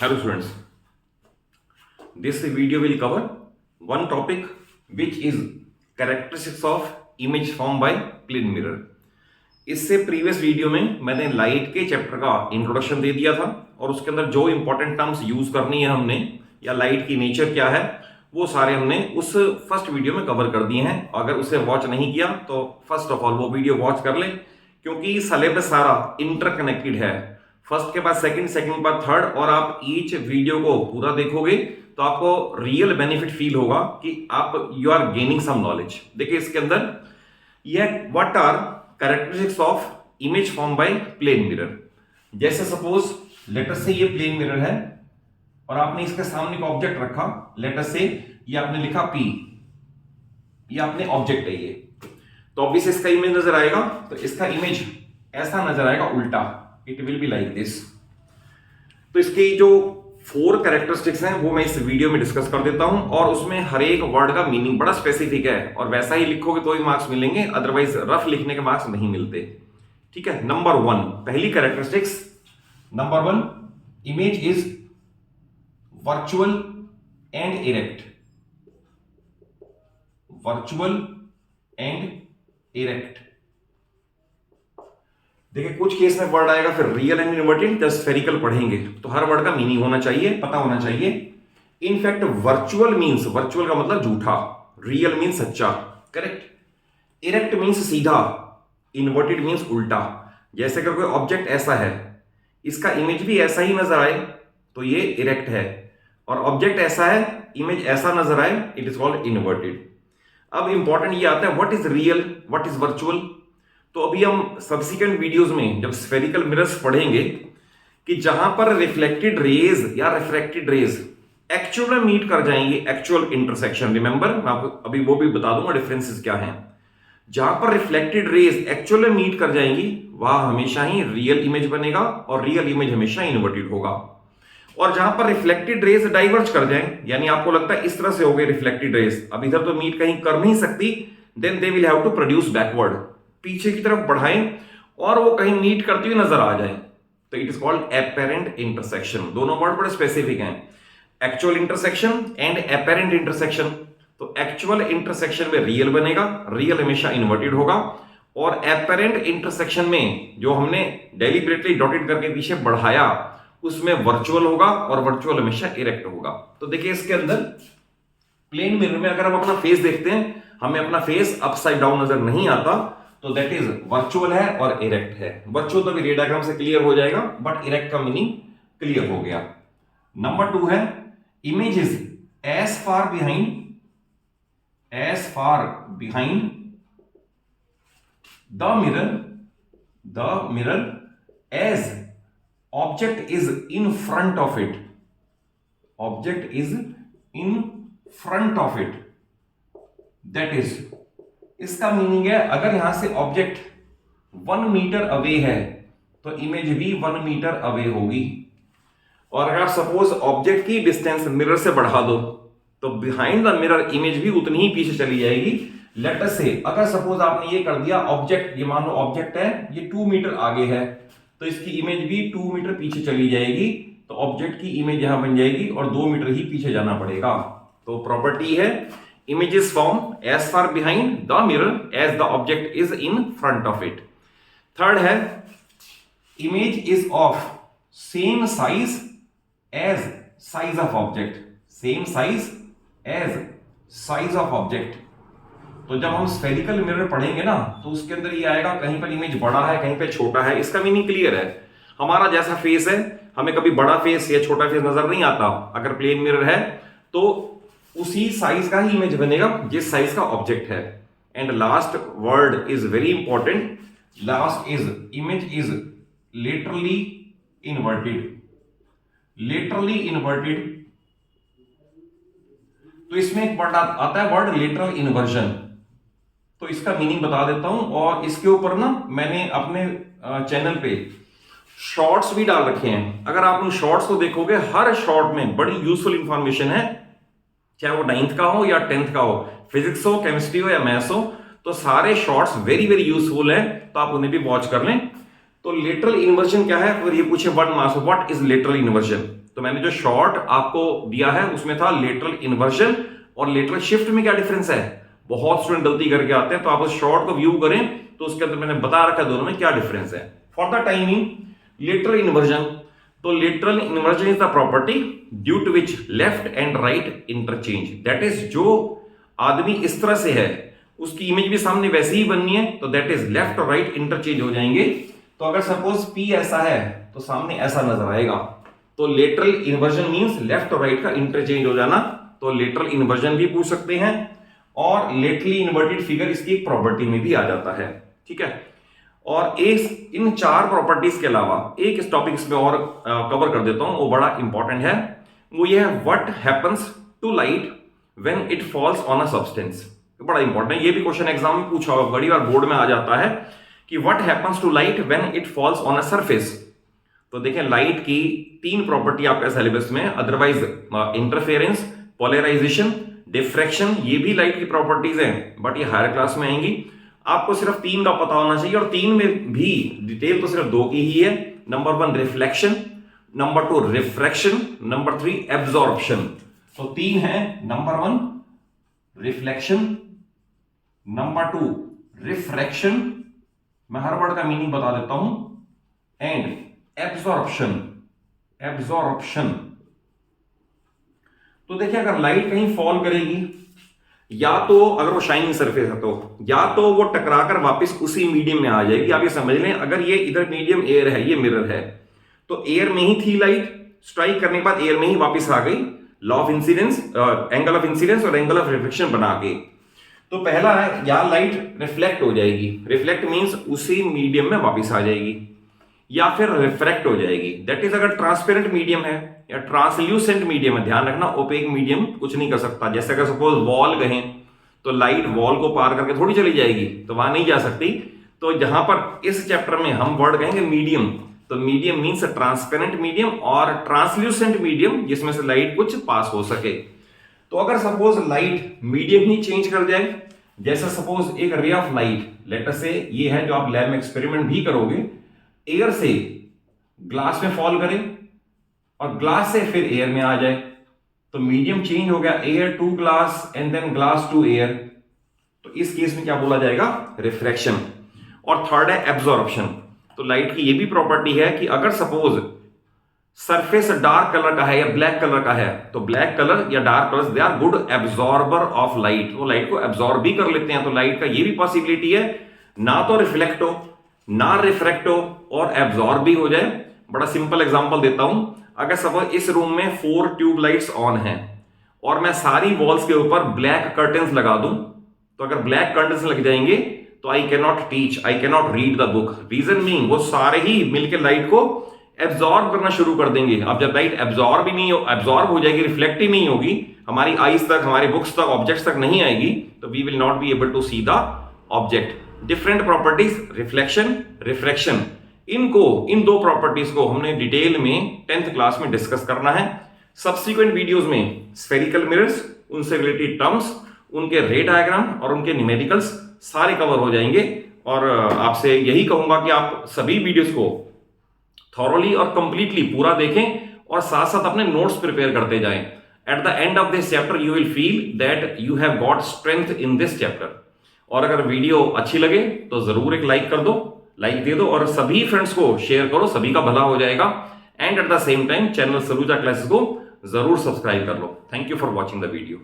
Hello students, this video will cover one topic which is characteristics of image formed by plane mirror. इससे previous video में मैंने light के chapter का introduction दे दिया था और उसके अंदर जो इंपॉर्टेंट टर्म्स यूज करनी है हमने या लाइट की नेचर क्या है वो सारे हमने उस फर्स्ट वीडियो में कवर कर दिए हैं। अगर उसे वॉच नहीं किया तो फर्स्ट ऑफ ऑल वो वीडियो वॉच कर ले, क्योंकि सिलेबस सारा इंटरकनेक्टेड है। फर्स्ट के बाद सेकंड, सेकंड के बाद थर्ड, और आप ईच वीडियो को पूरा देखोगे तो आपको रियल बेनिफिट फील होगा कि आप you are gaining some knowledge. देखिए इसके अंदर यह what are characteristics of image form by plane mirror. जैसे सपोज लेट अस से ये प्लेन मिरर है और आपने इसके सामने एक ऑब्जेक्ट रखा, लेट अस से ये आपने लिखा P, ये आपने ऑब्जेक्ट है ये, तो ऑब्वियसली इसका इमेज नजर आएगा, तो इसका इमेज ऐसा नजर आएगा उल्टा, it will be like this. तो इसकी जो 4 कैरेक्टरिस्टिक्स हैं वो मैं इस वीडियो में डिस्कस कर देता हूं और उसमें हर एक वर्ड का मीनिंग बड़ा स्पेसिफिक है और वैसा ही लिखोगे तो ही मार्क्स मिलेंगे, अदरवाइज रफ लिखने के मार्क्स नहीं मिलते। ठीक है, नंबर 1 पहली characteristics, number 1 image is virtual and erect. Virtual and erect. देखिए कुछ केस में वर्ड आएगा फिर रियल एंड इन्वर्टेड, जब स्फेरिकल पढ़ेंगे तो हर वर्ड का मीनिंग होना चाहिए, पता होना चाहिए। इनफैक्ट वर्चुअल मींस, वर्चुअल का मतलब झूठा, रियल मींस सच्चा, करेक्ट। इरेक्ट मींस सीधा, इन्वर्टेड मींस उल्टा। जैसे अगर कोई ऑब्जेक्ट ऐसा है, इसका इमेज भी ऐसा ही नजर आए तो ये इरेक्ट है, और ऑब्जेक्ट ऐसा है, इमेज ऐसा नजर आए, इट इज कॉल्ड इन्वर्टेड। अब इंपॉर्टेंट ये आता है what is real, what is virtual. तो अभी हम सब्सिक्वेंट वीडियोस में जब स्फेरिकल मिरर्स पढ़ेंगे कि जहां पर रिफ्लेक्टेड रेज या रिफ्रैक्टेड रेज एक्चुअल में मीट कर जाएंगे, एक्चुअल इंटरसेक्शन, रिमेंबर मैं आपको अभी वो भी बता दूंगा डिफरेंसेस क्या हैं। जहां पर रिफ्लेक्टेड रेज एक्चुअल में मीट कर जाएंगी वहां हमेशा ही रियल इमेज बनेगा और रियल इमेज हमेशा इन्वर्टेड होगा। और जहां पर रिफ्लेक्टेड रेज डाइवर्ज कर जाएं, यानी आपको लगता है इस तरह से हो गए रिफ्लेक्टेड रेज, अब इधर तो मीट कहीं कर नहीं सकती, then they will have to produce backward, पीछे की तरफ बढ़ाएं और वो कहीं मीट करती हुई नजर आ जाए, तो it is called apparent intersection. दोनों वर्ड बड़े स्पेसिफिक हैं, actual intersection and apparent intersection. तो एक्चुअल इंटरसेक्शन में रियल बनेगा, रियल हमेशा इन्वर्टेड होगा, और एपेरेंट इंटरसेक्शन में जो हमने डेलिबरेटली डॉटेड करके पीछे बढ़ाया उसमें वर्चुअल होगा और वर्चुअल हमेशा इरेक्ट होगा। तो देखिए इसके अंदर प्लेन मिरर में अगर हम अपना फेस देखते हैं, हमें अपना फेस अपसाइड डाउन नजर नहीं आता, तो दैट इज वर्चुअल है और इरेक्ट है। वर्चुअल तो भी रे डायग्राम से क्लियर हो जाएगा, बट इरेक्ट का मीनिंग क्लियर हो गया। नंबर 2 है image is as far behind the mirror as object is in front of it. Object is in front of it, that is, इसका मीनिंग है अगर यहां से ऑब्जेक्ट 1 मीटर अवे है तो इमेज भी 1 मीटर अवे होगी, और अगर सपोज ऑब्जेक्ट की डिस्टेंस मिरर से बढ़ा दो तो बिहाइंड द मिरर इमेज भी उतनी ही पीछे चली जाएगी। लेट अस से अगर सपोज आपने ये कर दिया, ऑब्जेक्ट, ये मान लो ऑब्जेक्ट है, ये 2 मीटर आगे है, तो इसकी इमेज भी 2 मीटर पीछे चली जाएगी, तो ऑब्जेक्ट की इमेज यहां बन जाएगी और 2 मीटर ही पीछे जाना पड़ेगा। तो प्रॉपर्टी है images form as far behind the mirror as the object is in front of it. Third है image is of same size as size of object. Same size as size of object. तो जब हम spherical mirror पढ़ेंगे ना तो उसके अंदर ये आएगा, कहीं पर इमेज बड़ा है कहीं पे छोटा है। इसका मीनिंग क्लियर है, हमारा जैसा फेस है हमें कभी बड़ा फेस या छोटा फेस नजर नहीं आता, अगर प्लेन मिरर है तो उसी साइज का ही इमेज बनेगा जिस साइज का ऑब्जेक्ट है। And last word is very important, last is image is laterally inverted. Laterally inverted, तो इसमें एक वर्ड आता है वर्ड लेटरल इन्वर्जन, तो इसका मीनिंग बता देता हूं, और इसके ऊपर ना मैंने अपने चैनल पे शॉर्ट्स भी डाल रखे हैं। अगर आप उन शॉर्ट्स को देखोगे, हर शॉर्ट में बड़ी यूजफुल इंफॉर्मेशन है, चाहे वो 9th का हो या 10th का हो, फिजिक्स हो, केमिस्ट्री हो या मैथ्स हो, तो सारे शॉर्ट्स वेरी वेरी यूजफुल हैं, तो आप उन्हें भी वॉच कर लें। तो लेटरल इन्वर्जन क्या है, अगर ये पूछे 1 marks, what is lateral inversion, तो मैंने जो शॉर्ट आपको दिया है उसमें था लेटरल इन्वर्जन और लेटरल शिफ्ट में क्या डिफरेंस है। बहुत स्टूडेंट गलती करके आते हैं, तो आप उस शॉर्ट को व्यू करें तो उसके अंदर मैंने बता रखा है दोनों में क्या डिफरेंस है। For the timing lateral inversion, तो lateral inversion is the property due to which left and right interchange, that is जो आदमी इस तरह से है उसकी इमेज भी सामने वैसे ही बननी है, तो दैट इज लेफ्ट और राइट इंटरचेंज हो जाएंगे। तो अगर सपोज P ऐसा है तो सामने ऐसा नजर आएगा, तो लेटरल इन्वर्जन मींस लेफ्ट और राइट का इंटरचेंज हो जाना, तो लेटरल इन्वर्जन भी पूछ सकते हैं और लेटरली इन्वर्टेड फिगर इसकी एक प्रॉपर्टी में भी आ जाता है, ठीक है। और इन 4 प्रॉपर्टीज के अलावा एक इस टॉपिक में और कवर कर देता हूं, वो बड़ा इंपॉर्टेंट है, वो ये है what happens to light when it falls on a substance. बड़ा इंपॉर्टेंट है, ये भी क्वेश्चन एग्जाम में पूछा हुआ, बड़ी बार बोर्ड में आ जाता है कि what happens to light when it falls on a surface. तो देखें लाइट की 3 प्रॉपर्टी आपके सिलेबस में, अदरवाइज इंटरफेरेंस, पोलराइजेशन, डिफ्रैक्शन, ये भी लाइट की प्रॉपर्टीज हैं, बट ये हायर क्लास में आएंगी। आपको सिर्फ 3 का पता होना चाहिए, और 3 में भी डिटेल तो सिर्फ 2 की ही है। Number 1 reflection, number 2 refraction, number 3 absorption. तो 3 है, नंबर 1 रिफ्लेक्शन, नंबर 2 रिफ्रैक्शन, मैं हर वर्ड का मीनिंग बता देता हूं, एंड एब्जॉर्प्शन। तो देखिए अगर लाइट कहीं फॉल करेगी, या तो अगर वो शाइनिंग सरफेस है तो, या तो वो टकराकर वापस उसी मीडियम में आ जाएगी। आप ये समझ लें, अगर ये इधर मीडियम एयर है, ये मिरर है, तो एयर में ही थी लाइट, स्ट्राइक करने के बाद एयर में ही वापस आ गई, law of incidence, angle of incidence और एंगल ऑफ रिफ्लेक्शन बना के। तो पहला है, या लाइट रिफ्लेक्ट हो जाएगी, रिफ्लेक्ट मींस उसी मीडियम में वापस आ जाएगी, या फिर रिफ्रैक्ट हो जाएगी। दैट इज अगर ट्रांसपेरेंट मीडियम है या ट्रांसल्यूसेंट मीडियम है, ध्यान रखना ओपेक मीडियम कुछ नहीं कर सकता। जैसे अगर सपोज वॉल कहें तो लाइट वॉल को पार करके थोड़ी चली जाएगी, तो वहां नहीं जा सकती। तो जहां पर इस चैप्टर में हम वर्ड कहेंगे मीडियम, तो मीडियम मींस ट्रांसपेरेंट मीडियम और ट्रांसल्यूसेंट मीडियम जिसमें से लाइट कुछ पास हो सके। तो अगर सपोज लाइट मीडियम ही चेंज कर जाए, जैसे सपोज एक ray of light, late us say ये है जो आप लैब में एक्सपेरिमेंट भी करोगे, एयर से ग्लास में फॉल करे और ग्लास से फिर एयर में आ जाए, तो मीडियम चेंज हो गया, air to glass and then glass to air, तो इस केस में क्या बोला जाएगा, रिफ्रैक्शन। और थर्ड है एब्जॉर्प्शन। तो लाइट की ये भी प्रॉपर्टी है कि अगर सपोज सरफेस डार्क कलर का है या ब्लैक कलर का है, तो ब्लैक कलर या dark colour they are good absorber of light, वो लाइट को एब्जॉर्ब भी कर लेते हैं। तो लाइट का ये भी पॉसिबिलिटी है, ना तो रिफ्लेक्ट हो, ना रिफ्रैक्ट हो, और एब्जॉर्ब भी हो जाए। बड़ा सिंपल एग्जांपल देता हूं, अगर सपोज इस रूम में 4 ट्यूब लाइट्स ऑन हैं और मैं सारी वॉल्स के ऊपर ब्लैक कर्टन्स लगा दूं, तो अगर ब्लैक कर्टन्स लग जाएंगे तो I can not teach, I can not read the book. Reason mean वो सारे ही मिलकर लाइट को एब्जॉर्ब करना शुरू कर देंगे। अब जब लाइट एब्जॉर्ब हो जाएगी, रिफ्लेक्ट ही नहीं होगी, हमारी आईज तक, हमारी बुक्स तक, ऑब्जेक्ट्स तक नहीं आएगी, तो we will not be able to see the object. Different properties, reflection, refraction, in 2 properties को हमने डिटेल में 10th क्लास में डिस्कस करना है। सब्सिक्वेंट वीडियोस में स्फेरिकल मिरर्स, उनसे रिलेटेड टर्म्स, उनके रे डायग्राम और उनके न्यूमेरिकल्स सारे कवर हो जाएंगे। और आपसे यही कहूंगा कि आप सभी वीडियोस को थॉरोली और कंप्लीटली पूरा देखें और साथ साथ अपने नोट्स प्रिपेयर करते जाएं। At the end of this chapter you will feel that you have got strength in this chapter. और अगर वीडियो अच्छी लगे तो जरूर एक लाइक कर दो, लाइक दे दो, और सभी फ्रेंड्स को शेयर करो, सभी का भला हो जाएगा। And at the same time channel Saluja classes को जरूर सब्सक्राइब कर लो। Thank you for watching the video.